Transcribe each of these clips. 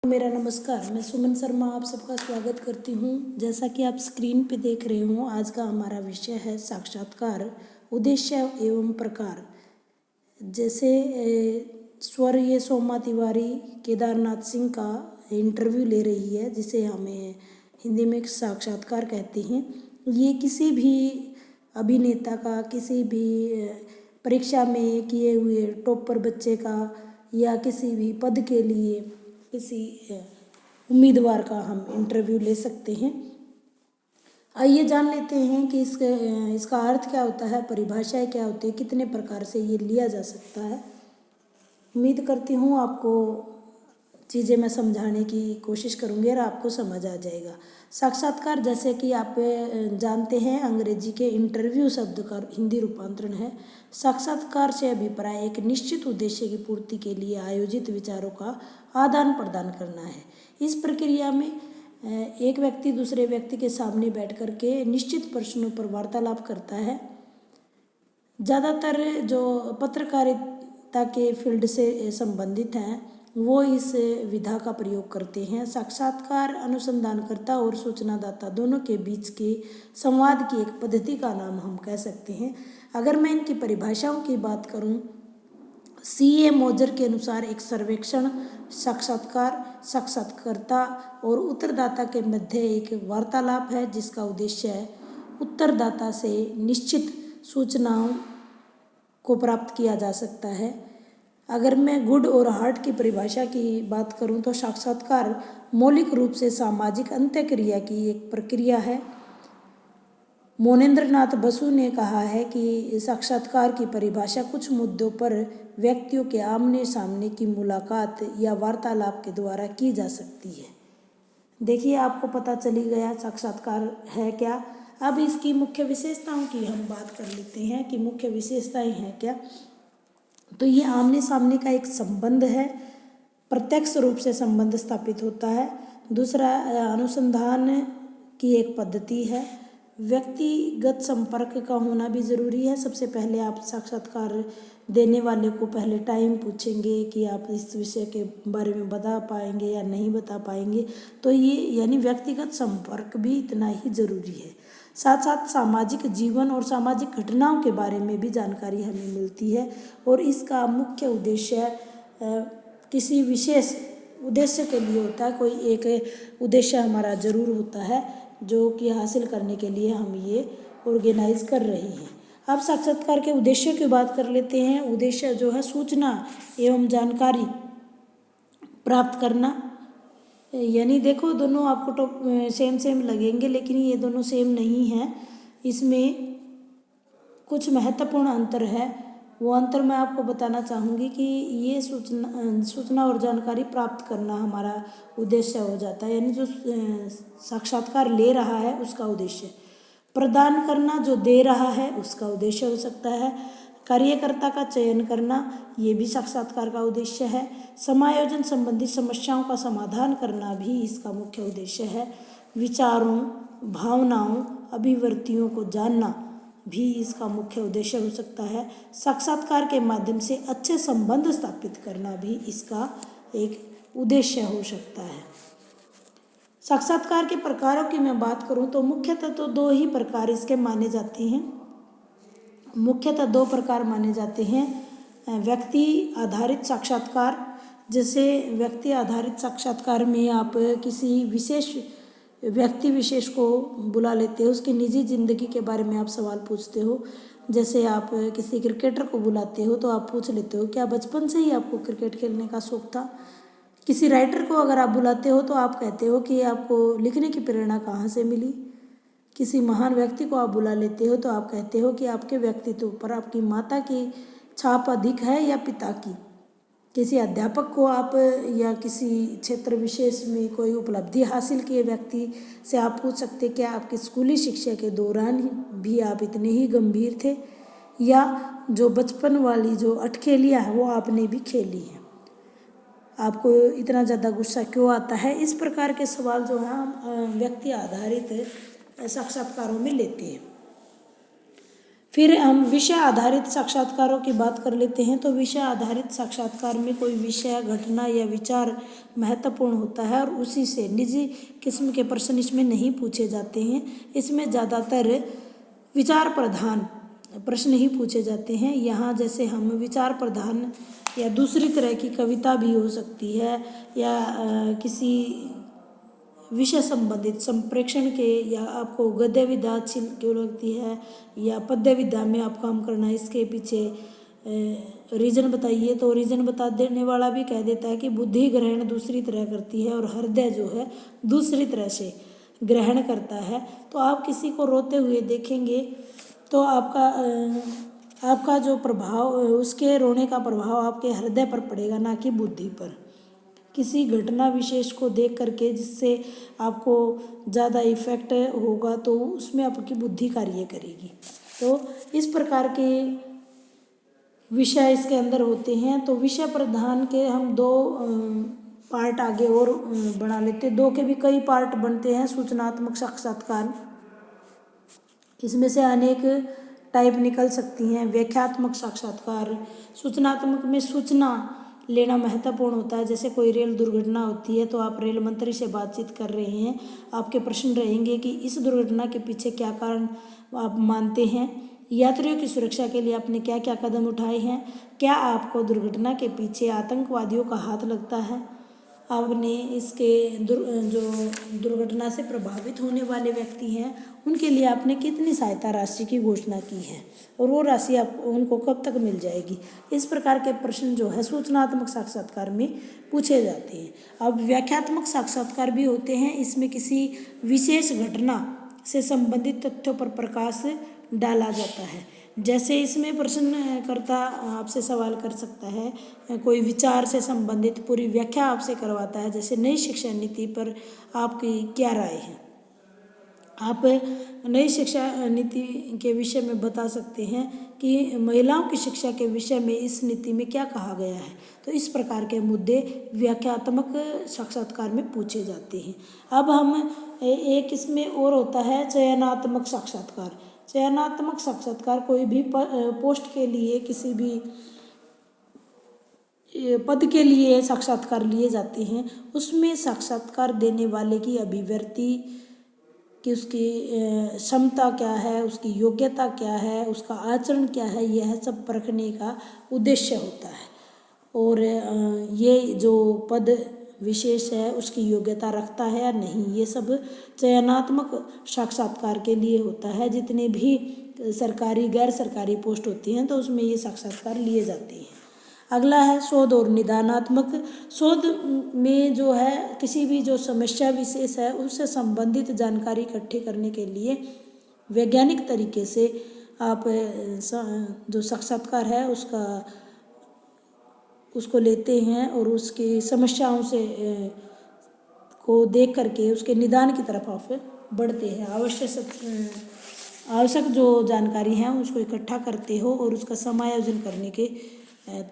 मेरा नमस्कार। मैं सुमन शर्मा आप सबका स्वागत करती हूँ। जैसा कि आप स्क्रीन पे देख रहे हो, आज का हमारा विषय है साक्षात्कार, उद्देश्य एवं प्रकार। जैसे स्वर्गीय सोमा तिवारी केदारनाथ सिंह का इंटरव्यू ले रही है, जिसे हमें हिंदी में साक्षात्कार कहते हैं। ये किसी भी अभिनेता का, किसी भी परीक्षा में किए हुए टॉपर बच्चे का, या किसी भी पद के लिए किसी उम्मीदवार का हम इंटरव्यू ले सकते हैं। आइए जान लेते हैं कि इसका अर्थ क्या होता है, परिभाषाएं क्या होती है, कितने प्रकार से ये लिया जा सकता है। उम्मीद करती हूँ आपको चीज़ें मैं समझाने की कोशिश करूँगी और आपको समझ आ जाएगा। साक्षात्कार, जैसे कि आप जानते हैं, अंग्रेजी के इंटरव्यू शब्द का हिंदी रूपांतरण है। साक्षात्कार से अभिप्राय एक निश्चित उद्देश्य की पूर्ति के लिए आयोजित विचारों का आदान प्रदान करना है। इस प्रक्रिया में एक व्यक्ति दूसरे व्यक्ति के सामने बैठ कर के निश्चित प्रश्नों पर वार्तालाप करता है। ज़्यादातर जो पत्रकारिता के फील्ड से संबंधित हैं वो इस विधा का प्रयोग करते हैं। साक्षात्कार अनुसंधानकर्ता और सूचनादाता दोनों के बीच के संवाद की एक पद्धति का नाम हम कह सकते हैं। अगर मैं इनकी परिभाषाओं की बात करूं, C.A. मोजर के अनुसार एक सर्वेक्षण साक्षात्कार साक्षात्कारकर्ता और उत्तरदाता के मध्य एक वार्तालाप है, जिसका उद्देश्य है उत्तरदाता से निश्चित सूचनाओं को प्राप्त किया जा सकता है। अगर मैं गुड और हार्ट की परिभाषा की बात करूं तो साक्षात्कार मौलिक रूप से सामाजिक अंत्यक्रिया की एक प्रक्रिया है। मोनेंद्रनाथ बसु ने कहा है कि साक्षात्कार की परिभाषा कुछ मुद्दों पर व्यक्तियों के आमने सामने की मुलाकात या वार्तालाप के द्वारा की जा सकती है। देखिए, आपको पता चली गया साक्षात्कार है क्या। अब इसकी मुख्य विशेषताओं की हम बात कर लेते हैं कि मुख्य विशेषताएं हैं क्या। तो ये आमने सामने का एक संबंध है, प्रत्यक्ष रूप से संबंध स्थापित होता है। दूसरा, अनुसंधान की एक पद्धति है। व्यक्तिगत संपर्क का होना भी ज़रूरी है। सबसे पहले आप साक्षात्कार देने वाले को पहले टाइम पूछेंगे कि आप इस विषय के बारे में बता पाएंगे या नहीं बता पाएंगे। तो ये यानी व्यक्तिगत संपर्क भी इतना ही ज़रूरी है। साथ साथ सामाजिक जीवन और सामाजिक घटनाओं के बारे में भी जानकारी हमें मिलती है। और इसका मुख्य उद्देश्य किसी विशेष उद्देश्य के लिए होता है। कोई एक उद्देश्य हमारा ज़रूर होता है जो कि हासिल करने के लिए हम ये ऑर्गेनाइज कर रहे हैं। अब साक्षात्कार के उद्देश्य की बात कर लेते हैं। उद्देश्य जो है सूचना एवं जानकारी प्राप्त करना। यानी देखो, दोनों आपको सेम लगेंगे, लेकिन ये दोनों सेम नहीं हैं। इसमें कुछ महत्वपूर्ण अंतर है। वो अंतर मैं आपको बताना चाहूँगी कि ये सूचना और जानकारी प्राप्त करना हमारा उद्देश्य हो जाता है, यानी जो साक्षात्कार ले रहा है उसका उद्देश्य। प्रदान करना जो दे रहा है उसका उद्देश्य हो सकता है। कार्यकर्ता का चयन करना ये भी साक्षात्कार का उद्देश्य है। समायोजन संबंधी समस्याओं का समाधान करना भी इसका मुख्य उद्देश्य है। विचारों, भावनाओं, अभिव्यक्तियों को जानना भी इसका मुख्य उद्देश्य हो सकता है। साक्षात्कार के माध्यम से अच्छे संबंध स्थापित करना भी इसका एक उद्देश्य हो सकता है। साक्षात्कार के प्रकारों की मैं बात करूं तो मुख्यतः तो दो ही प्रकार इसके माने जाते हैं। मुख्यतः दो प्रकार माने जाते हैं। व्यक्ति आधारित साक्षात्कार, जैसे व्यक्ति आधारित साक्षात्कार में आप किसी विशेष व्यक्ति विशेष को बुला लेते हो, उसकी निजी ज़िंदगी के बारे में आप सवाल पूछते हो। जैसे आप किसी क्रिकेटर को बुलाते हो तो आप पूछ लेते हो क्या बचपन से ही आपको क्रिकेट खेलने का शौक़ था। किसी राइटर को अगर आप बुलाते हो तो आप कहते हो कि आपको लिखने की प्रेरणा कहाँ से मिली। किसी महान व्यक्ति को आप बुला लेते हो तो आप कहते हो कि आपके व्यक्तित्व पर आपकी माता की छाप अधिक है या पिता की। किसी अध्यापक को आप या किसी क्षेत्र विशेष में कोई उपलब्धि हासिल किए व्यक्ति से आप पूछ सकते क्या आपकी स्कूली शिक्षा के दौरान भी आप इतने ही गंभीर थे, या जो बचपन वाली जो अटखेलियाँ हैं वो आपने भी खेली हैं। आपको इतना ज़्यादा गुस्सा क्यों आता है। इस प्रकार के सवाल जो है हम व्यक्ति आधारित साक्षात्कारों में लेते हैं। फिर हम विषय आधारित साक्षात्कारों की बात कर लेते हैं। तो विषय आधारित साक्षात्कार में कोई विषय, घटना या विचार महत्वपूर्ण होता है और उसी से निजी किस्म के प्रश्न इसमें नहीं पूछे जाते हैं। इसमें ज़्यादातर विचार प्रधान प्रश्न ही पूछे जाते हैं। यहाँ जैसे हम विचार प्रधान या दूसरी तरह की कविता भी हो सकती है या किसी विषय संबंधित संप्रेक्षण के, या आपको गद्य विधा अच्छी क्यों लगती है या पद्य विधा में आप काम करना है, इसके पीछे रीजन बताइए। तो रीजन बता देने वाला भी कह देता है कि बुद्धि ग्रहण दूसरी तरह करती है और हृदय जो है दूसरी तरह से ग्रहण करता है। तो आप किसी को रोते हुए देखेंगे तो आपका जो प्रभाव, उसके रोने का प्रभाव आपके हृदय पर पड़ेगा, ना कि बुद्धि पर। किसी घटना विशेष को देख करके जिससे आपको ज़्यादा इफेक्ट होगा तो उसमें आपकी बुद्धि कार्य करेगी। तो इस प्रकार के विषय इसके अंदर होते हैं। तो विषय प्रधान के हम दो पार्ट आगे और बना लेते हैं। दो के भी कई पार्ट बनते हैं सूचनात्मक साक्षात्कार। इसमें से अनेक टाइप निकल सकती हैं। व्याख्यात्मक साक्षात्कार, सूचनात्मक में सूचना लेना महत्वपूर्ण होता है। जैसे कोई रेल दुर्घटना होती है तो आप रेल मंत्री से बातचीत कर रहे हैं, आपके प्रश्न रहेंगे कि इस दुर्घटना के पीछे क्या कारण आप मानते हैं, यात्रियों की सुरक्षा के लिए आपने क्या क्या कदम उठाए हैं, क्या आपको दुर्घटना के पीछे आतंकवादियों का हाथ लगता है, आपने इसके जो दुर्घटना से प्रभावित होने वाले व्यक्ति हैं उनके लिए आपने कितनी सहायता राशि की घोषणा की है और वो राशि आप उनको कब तक मिल जाएगी। इस प्रकार के प्रश्न जो है सूचनात्मक साक्षात्कार में पूछे जाते हैं। अब व्याख्यात्मक साक्षात्कार भी होते हैं। इसमें किसी विशेष घटना से संबंधित तथ्यों पर प्रकाश डाला जाता है। जैसे इसमें प्रश्नकर्ता आपसे सवाल कर सकता है, कोई विचार से संबंधित पूरी व्याख्या आपसे करवाता है। जैसे नई शिक्षा नीति पर आपकी क्या राय है, आप नई शिक्षा नीति के विषय में बता सकते हैं कि महिलाओं की शिक्षा के विषय में इस नीति में क्या कहा गया है। तो इस प्रकार के मुद्दे व्याख्यात्मक साक्षात्कार में पूछे जाते हैं। अब हम एक इसमें और होता है चयनात्मक साक्षात्कार। चयनात्मक साक्षात्कार कोई भी पोस्ट के लिए, किसी भी पद के लिए साक्षात्कार लिए जाते हैं। उसमें साक्षात्कार देने वाले की अभिव्यक्ति कि उसकी क्षमता क्या है, उसकी योग्यता क्या है, उसका आचरण क्या है, यह सब परखने का उद्देश्य होता है। और ये जो पद विशेष है उसकी योग्यता रखता है या नहीं, ये सब चयनात्मक साक्षात्कार के लिए होता है। जितने भी सरकारी गैर सरकारी पोस्ट होती हैं तो उसमें ये साक्षात्कार लिए जाते हैं। अगला है शोध और निदानात्मक। शोध में जो है किसी भी जो समस्या विशेष है उससे संबंधित जानकारी इकट्ठी करने के लिए वैज्ञानिक तरीके से आप जो साक्षात्कार है उसको लेते हैं और उसकी समस्याओं से को देख करके उसके निदान की तरफ आप बढ़ते हैं। आवश्यक जो जानकारी है उसको इकट्ठा करते हो और उसका समायोजन करने के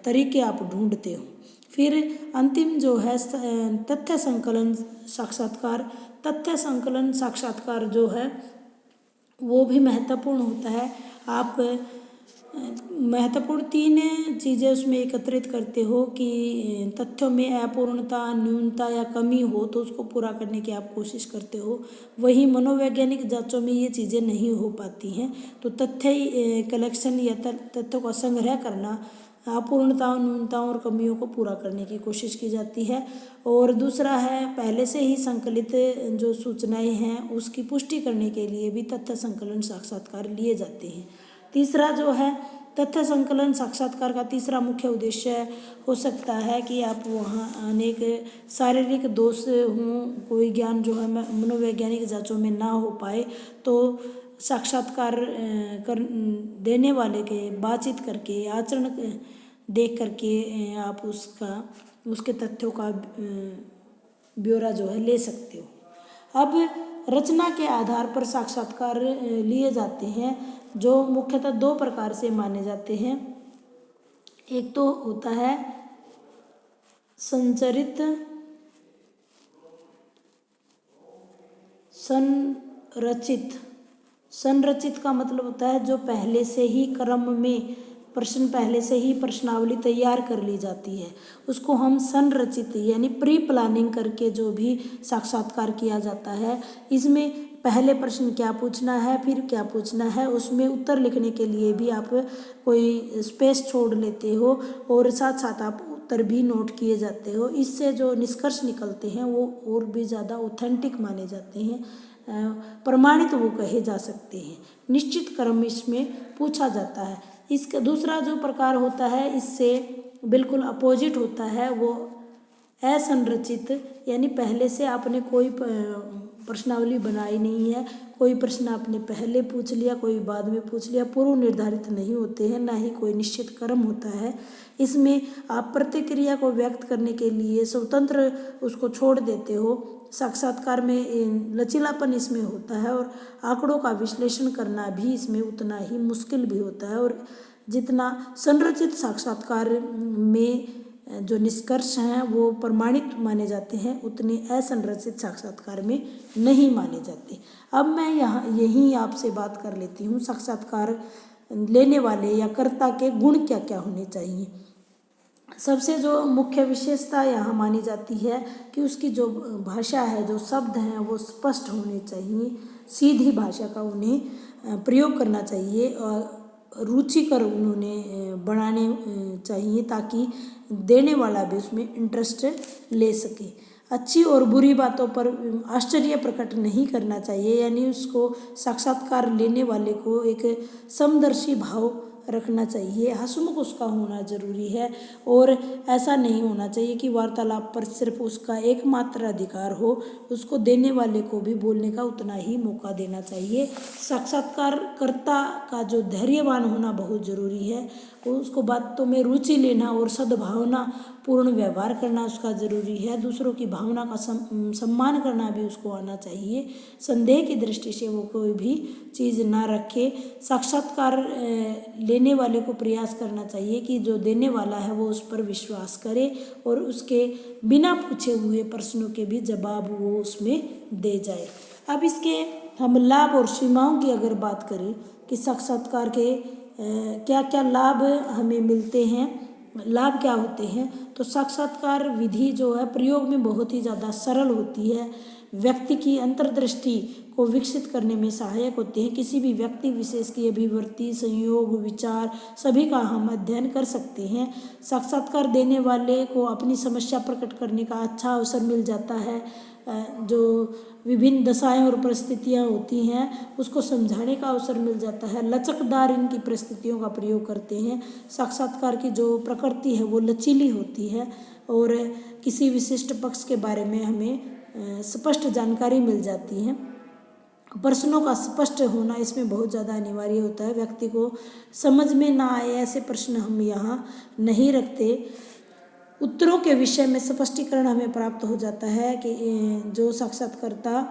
तरीके आप ढूंढते हो। फिर अंतिम जो है तथ्य संकलन साक्षात्कार। तथ्य संकलन साक्षात्कार जो है वो भी महत्वपूर्ण होता है। आप महत्वपूर्ण 3 चीज़ें उसमें एकत्रित करते हो कि तथ्यों में अपूर्णता, न्यूनता या कमी हो तो उसको पूरा करने की आप कोशिश करते हो। वहीं मनोवैज्ञानिक जांचों में ये चीज़ें नहीं हो पाती हैं। तो तथ्य कलेक्शन या तथ्यों का संग्रह करना, अपूर्णताओं, न्यूनताओं और कमियों को पूरा करने की कोशिश की जाती है। और दूसरा है पहले से ही संकलित जो सूचनाएं हैं उसकी पुष्टि करने के लिए भी तथ्य संकलन साक्षात्कार लिए जाते हैं। तीसरा जो है तथ्य संकलन साक्षात्कार का तीसरा मुख्य उद्देश्य हो सकता है कि आप वहाँ अनेक शारीरिक दोष हों, कोई ज्ञान जो है मनोवैज्ञानिक जांचों में ना हो पाए तो साक्षात्कार देने वाले के बातचीत करके, आचरण देख करके आप उसके तथ्यों का ब्यौरा जो है ले सकते हो। अब रचना के आधार पर साक्षात्कार लिए जाते हैं जो मुख्यतः 2 प्रकार से माने जाते हैं। एक तो होता है संरचित संरचित का मतलब होता है जो पहले से ही क्रम में प्रश्न, पहले से ही प्रश्नावली तैयार कर ली जाती है, उसको हम संरचित यानी प्री प्लानिंग करके जो भी साक्षात्कार किया जाता है। इसमें पहले प्रश्न क्या पूछना है, फिर क्या पूछना है, उसमें उत्तर लिखने के लिए भी आप कोई स्पेस छोड़ लेते हो और साथ साथ आप उत्तर भी नोट किए जाते हो। इससे जो निष्कर्ष निकलते हैं वो और भी ज़्यादा ऑथेंटिक माने जाते हैं, प्रमाणित वो कहे जा सकते हैं। निश्चित क्रम इसमें पूछा जाता है। इसका दूसरा जो प्रकार होता है इससे बिल्कुल अपोजिट होता है, वो असंरचित, यानी पहले से आपने कोई प्रश्नावली बनाई नहीं है, कोई प्रश्न आपने पहले पूछ लिया, कोई बाद में पूछ लिया, पूर्व निर्धारित नहीं होते हैं, ना ही कोई निश्चित क्रम होता है। इसमें आप प्रतिक्रिया को व्यक्त करने के लिए स्वतंत्र उसको छोड़ देते हो। साक्षात्कार में लचीलापन इसमें होता है और आंकड़ों का विश्लेषण करना भी इसमें उतना ही मुश्किल भी होता है। और जितना संरचित साक्षात्कार में जो निष्कर्ष हैं वो प्रमाणित माने जाते हैं, उतने असंरचित साक्षात्कार में नहीं माने जाते। अब मैं यही आपसे बात कर लेती हूँ, साक्षात्कार लेने वाले या कर्ता के गुण क्या क्या होने चाहिए। सबसे जो मुख्य विशेषता यहाँ मानी जाती है कि उसकी जो भाषा है, जो शब्द हैं वो स्पष्ट होने चाहिए, सीधी भाषा का उन्हें प्रयोग करना चाहिए और रुचिकर उन्होंने बनाने चाहिए ताकि देने वाला भी उसमें इंटरेस्ट ले सके। अच्छी और बुरी बातों पर आश्चर्य प्रकट नहीं करना चाहिए, यानी उसको साक्षात्कार लेने वाले को एक समदर्शी भाव रखना चाहिए। हंसमुख उसका होना जरूरी है और ऐसा नहीं होना चाहिए कि वार्तालाप पर सिर्फ उसका एकमात्र अधिकार हो, उसको देने वाले को भी बोलने का उतना ही मौका देना चाहिए। साक्षात्कारकर्ता का जो धैर्यवान होना बहुत ज़रूरी है, उसको बातों में रुचि लेना और सद्भावना पूर्ण व्यवहार करना उसका ज़रूरी है। दूसरों की भावना का सम्मान करना भी उसको आना चाहिए। संदेह की दृष्टि से वो कोई भी चीज़ ना रखे। साक्षात्कार लेने वाले को प्रयास करना चाहिए कि जो देने वाला है वो उस पर विश्वास करे और उसके बिना पूछे हुए प्रश्नों के भी जवाब वो उसमें दे जाए। अब इसके हम लाभ और सीमाओं की अगर बात करें कि साक्षात्कार के क्या क्या लाभ हमें मिलते हैं, लाभ क्या होते हैं, तो साक्षात्कार विधि जो है प्रयोग में बहुत ही ज़्यादा सरल होती है, व्यक्ति की अंतर्दृष्टि को विकसित करने में सहायक होते हैं। किसी भी व्यक्ति विशेष की अभिवृत्ति, संयोग, विचार सभी का हम अध्ययन कर सकते हैं। साक्षात्कार देने वाले को अपनी समस्या प्रकट करने का अच्छा अवसर मिल जाता है। जो विभिन्न दशाएं और परिस्थितियां होती हैं उसको समझाने का अवसर मिल जाता है। लचकदार इनकी परिस्थितियों का प्रयोग करते हैं। साक्षात्कार की जो प्रकृति है वो लचीली होती है और किसी विशिष्ट पक्ष के बारे में हमें स्पष्ट जानकारी मिल जाती है। प्रश्नों का स्पष्ट होना इसमें बहुत ज़्यादा अनिवार्य होता है। व्यक्ति को समझ में ना आए ऐसे प्रश्न हम यहाँ नहीं रखते। उत्तरों के विषय में स्पष्टीकरण हमें प्राप्त हो जाता है कि जो साक्षात्कारकर्ता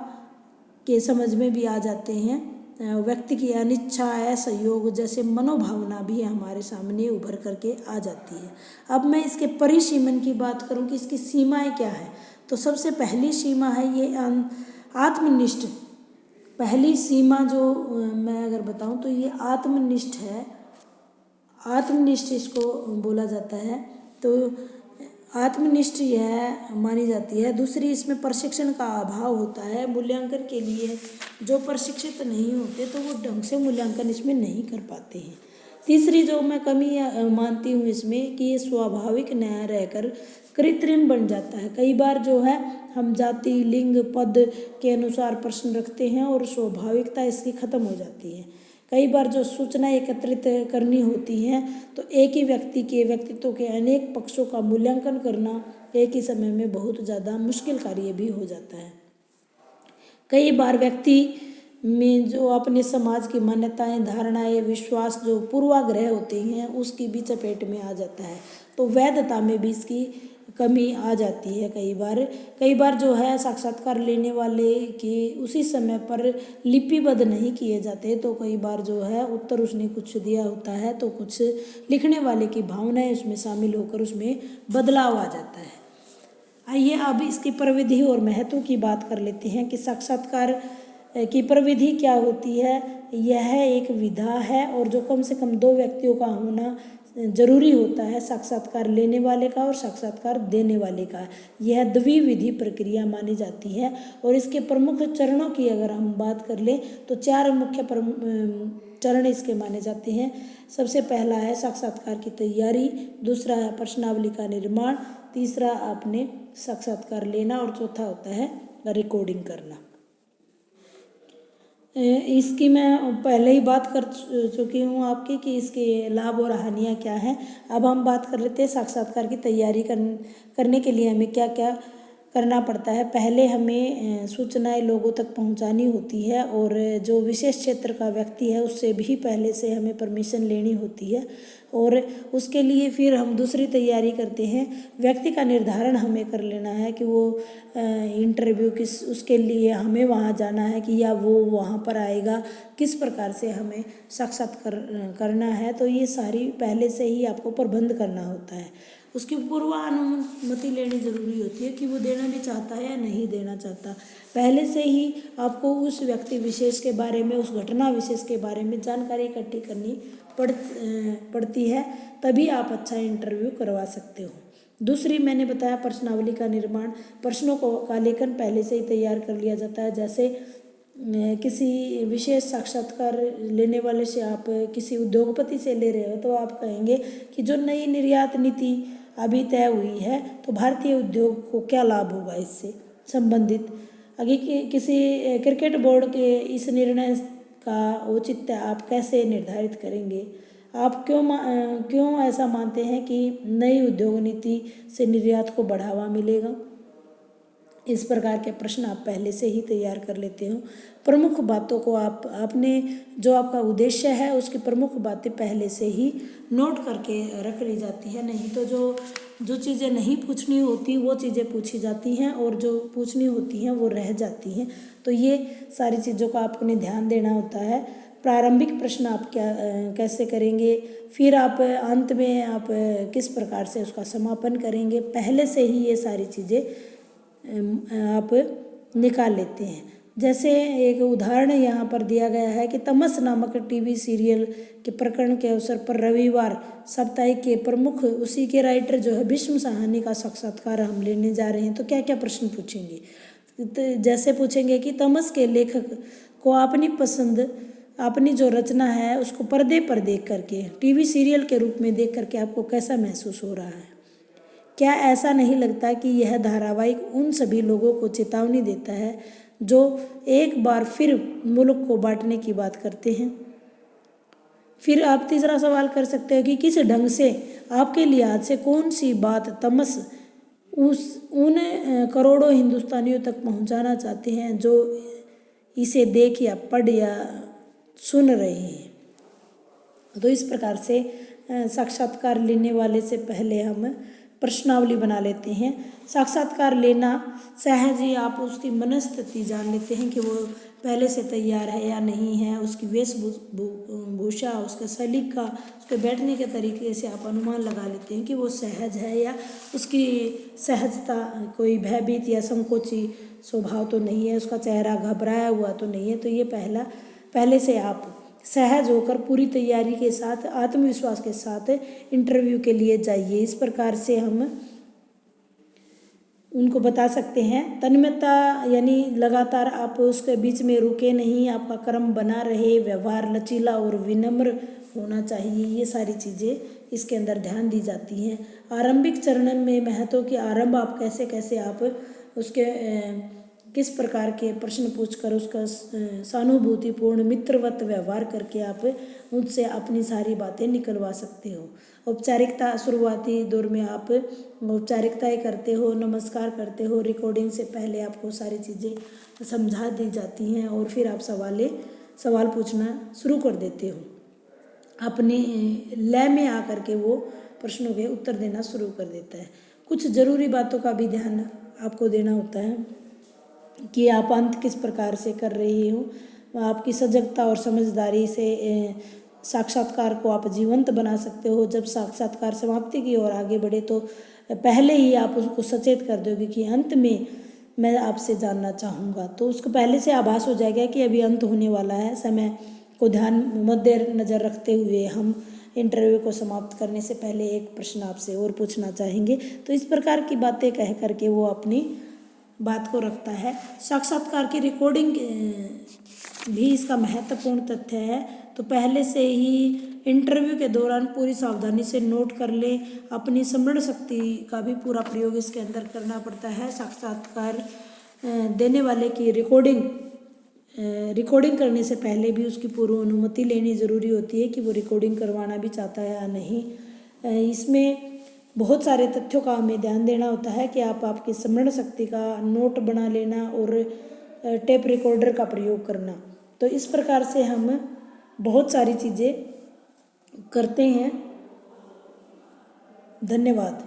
के समझ में भी आ जाते हैं। व्यक्ति की अनिच्छा, असहयोग जैसे मनोभावना भी हमारे सामने उभर करके आ जाती है। अब मैं इसके परिसीमन की बात करूं कि इसकी सीमाएं क्या है, तो सबसे पहली सीमा है ये आत्मनिष्ठ। पहली सीमा जो मैं अगर बताऊं तो ये आत्मनिष्ठ है। आत्मनिष्ठ इसको बोला जाता है। तो आत्मनिष्ठ यह मानी जाती है। दूसरी, इसमें प्रशिक्षण का अभाव होता है। मूल्यांकन के लिए जो प्रशिक्षित नहीं होते तो वो ढंग से मूल्यांकन इसमें नहीं कर पाते हैं। तीसरी जो मैं कमी मानती हूँ इसमें कि ये स्वाभाविक न रहकर कृत्रिम बन जाता है। कई बार जो है हम जाति, लिंग, पद के अनुसार प्रश्न रखते हैं और स्वाभाविकता इसकी खत्म हो जाती है। कई बार जो सूचना एकत्रित करनी होती है तो एक ही व्यक्ति के व्यक्तित्व के अनेक पक्षों का मूल्यांकन करना एक ही समय में बहुत ज़्यादा मुश्किल कार्य भी हो जाता है। कई बार व्यक्ति में जो अपने समाज की मान्यताएं, धारणाएं, विश्वास जो पूर्वाग्रह होते हैं उसकी भी चपेट में आ जाता है, तो वैधता में भी इसकी कमी आ जाती है। कई बार जो है साक्षात्कार लेने वाले के उसी समय पर लिपिबद्ध नहीं किए जाते, तो कई बार जो है उत्तर उसने कुछ दिया होता है तो कुछ लिखने वाले की भावनाएं उसमें शामिल होकर उसमें बदलाव आ जाता है। आइए अब इसकी प्रविधि और महत्व की बात कर लेते हैं कि साक्षात्कार की प्रविधि क्या होती है। यह एक विधा है और जो कम से कम 2 व्यक्तियों का होना जरूरी होता है, साक्षात्कार लेने वाले का और साक्षात्कार देने वाले का। यह द्विविधि प्रक्रिया मानी जाती है और इसके प्रमुख चरणों की अगर हम बात कर लें तो 4 मुख्य चरण इसके माने जाते हैं। सबसे पहला है साक्षात्कार की तैयारी, दूसरा है प्रश्नावली का निर्माण, तीसरा आपने साक्षात्कार लेना और चौथा होता है रिकॉर्डिंग करना। इसकी मैं पहले ही बात कर चुकी हूँ आपकी कि इसके लाभ और हानियाँ क्या हैं। अब हम बात कर लेते हैं साक्षात्कार की तैयारी करने के लिए हमें क्या क्या करना पड़ता है। पहले हमें सूचनाएं लोगों तक पहुंचानी होती है और जो विशेष क्षेत्र का व्यक्ति है उससे भी पहले से हमें परमिशन लेनी होती है और उसके लिए फिर हम दूसरी तैयारी करते हैं। व्यक्ति का निर्धारण हमें कर लेना है कि वो इंटरव्यू किस उसके लिए हमें वहाँ जाना है कि या वो वहाँ पर आएगा, किस प्रकार से हमें साक्षात्कार करना है। तो ये सारी पहले से ही आपको प्रबंध करना होता है। उसकी पूर्वानुमति लेनी ज़रूरी होती है कि वो देना भी चाहता है या नहीं देना चाहता। पहले से ही आपको उस व्यक्ति विशेष के बारे में, उस घटना विशेष के बारे में जानकारी इकट्ठी करनी पड़ती है, तभी आप अच्छा इंटरव्यू करवा सकते हो। दूसरी मैंने बताया प्रश्नावली का निर्माण। प्रश्नों का लेखन पहले से ही तैयार कर लिया जाता है। जैसे किसी विशेष साक्षात्कार लेने वाले से आप किसी उद्योगपति से ले रहे हो तो आप कहेंगे कि जो नई निर्यात नीति अभी तय हुई है तो भारतीय उद्योग को क्या लाभ होगा इससे संबंधित। आगे किसी क्रिकेट बोर्ड के इस निर्णय का औचित्य आप कैसे निर्धारित करेंगे। आप क्यों ऐसा मानते हैं कि नई उद्योग नीति से निर्यात को बढ़ावा मिलेगा। इस प्रकार के प्रश्न आप पहले से ही तैयार कर लेते हो। प्रमुख बातों को आपने जो आपका उद्देश्य है उसकी प्रमुख बातें पहले से ही नोट करके रख ली जाती है। नहीं तो जो चीज़ें नहीं पूछनी होती वो चीज़ें पूछी जाती हैं और जो पूछनी होती हैं वो रह जाती हैं। तो ये सारी चीज़ों का आपने ध्यान देना होता है। प्रारंभिक प्रश्न आप कैसे करेंगे, फिर आप अंत में आप किस प्रकार से उसका समापन करेंगे, पहले से ही ये सारी चीज़ें आप निकाल लेते हैं। जैसे एक उदाहरण यहाँ पर दिया गया है कि तमस नामक टीवी सीरियल के प्रकरण के अवसर पर रविवार साप्ताहिक के प्रमुख उसी के राइटर जो है भीष्म साहनी का साक्षात्कार हम लेने जा रहे हैं। तो क्या क्या प्रश्न पूछेंगे। तो जैसे पूछेंगे कि तमस के लेखक को अपनी पसंद, अपनी जो रचना है उसको पर्दे पर देख करके, टीवी सीरियल के रूप में देख करके आपको कैसा महसूस हो रहा है। क्या ऐसा नहीं लगता कि यह धारावाहिक उन सभी लोगों को चेतावनी देता है जो एक बार फिर मुल्क को बांटने की बात करते हैं। फिर आप तीसरा सवाल कर सकते हो कि किस ढंग से आपके लिहाज से कौन सी बात तमस उन करोड़ों हिंदुस्तानियों तक पहुंचाना चाहते हैं जो इसे देख या पढ़ या सुन रहे हैं। तो इस प्रकार से साक्षात्कार लेने वाले से पहले हम प्रश्नावली बना लेते हैं। साक्षात्कार लेना सहज ही आप उसकी मनस्थिति जान लेते हैं कि वो पहले से तैयार है या नहीं है। उसकी वेशभूषा, उसका सलीका, उसके बैठने के तरीके से आप अनुमान लगा लेते हैं कि वो सहज है या उसकी सहजता कोई भयभीत या संकोची स्वभाव तो नहीं है, उसका चेहरा घबराया हुआ तो नहीं है। तो ये पहले से आप सहज होकर पूरी तैयारी के साथ, आत्मविश्वास के साथ इंटरव्यू के लिए जाइए। इस प्रकार से हम उनको बता सकते हैं। तन्मयता यानी लगातार आप उसके बीच में रुके नहीं, आपका क्रम बना रहे, व्यवहार लचीला और विनम्र होना चाहिए। ये सारी चीज़ें इसके अंदर ध्यान दी जाती हैं। आरंभिक चरण में महत्व के आरंभ आप कैसे आप उसके किस प्रकार के प्रश्न पूछकर उसका सहानुभूतिपूर्ण मित्रवत व्यवहार करके आप उनसे अपनी सारी बातें निकलवा सकते हो। औपचारिकता शुरुआती दौर में आप औपचारिकताएं करते हो, नमस्कार करते हो। रिकॉर्डिंग से पहले आपको सारी चीज़ें समझा दी जाती हैं और फिर आप सवाल पूछना शुरू कर देते हो। अपने लय में आकर के वो प्रश्नों के उत्तर देना शुरू कर देता है। कुछ ज़रूरी बातों का भी ध्यान आपको देना होता है कि आप अंत किस प्रकार से कर रही हो। आपकी सजगता और समझदारी से साक्षात्कार को आप जीवंत बना सकते हो। जब साक्षात्कार समाप्ति की ओर आगे बढ़े तो पहले ही आप उसको सचेत कर दोगे कि अंत में मैं आपसे जानना चाहूँगा। तो उसको पहले से आभास हो जाएगा कि अभी अंत होने वाला है। समय को ध्यान मद्देनज़र रखते हुए हम इंटरव्यू को समाप्त करने से पहले एक प्रश्न आपसे और पूछना चाहेंगे। तो इस प्रकार की बातें कह करके वो अपनी बात को रखता है। साक्षात्कार की रिकॉर्डिंग भी इसका महत्वपूर्ण तथ्य है। तो पहले से ही इंटरव्यू के दौरान पूरी सावधानी से नोट कर ले। अपनी स्मरण शक्ति का भी पूरा प्रयोग इसके अंदर करना पड़ता है। साक्षात्कार देने वाले की रिकॉर्डिंग करने से पहले भी उसकी पूर्व अनुमति लेनी ज़रूरी होती है कि वो रिकॉर्डिंग करवाना भी चाहता है या नहीं। इसमें बहुत सारे तथ्यों का हमें ध्यान देना होता है कि आपकी स्मरण शक्ति का नोट बना लेना और टेप रिकॉर्डर का प्रयोग करना। तो इस प्रकार से हम बहुत सारी चीज़ें करते हैं। धन्यवाद।